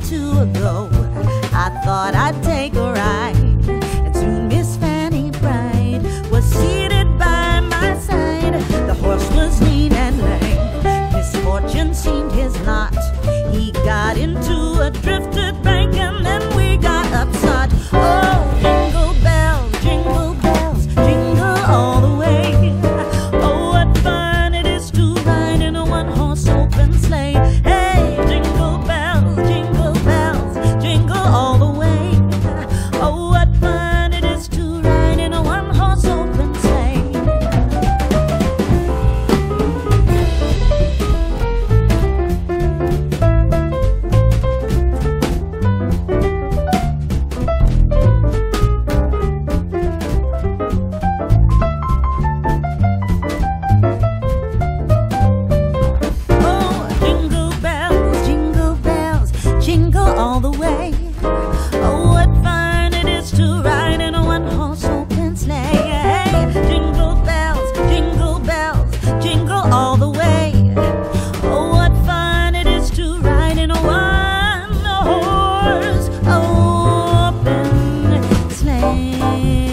two ago, I thought I'd take a ride, and soon Miss Fanny Bride was seated by my side. The horse was lean and lame, misfortune seemed his lot. He got into a drifted bank and then we got upside. Oh, jingle bells, jingle all the way. Oh, what fun it is to ride in a one-horse open sleigh. Hey, jingle bells, jingle all the way. Oh, what fun it is to ride in a one-horse open sleigh. Jingle all the way. Oh, what fun it is to ride in a one-horse open sleigh. Hey, jingle bells, jingle all the way. Oh, what fun it is to ride in a one-horse open sleigh.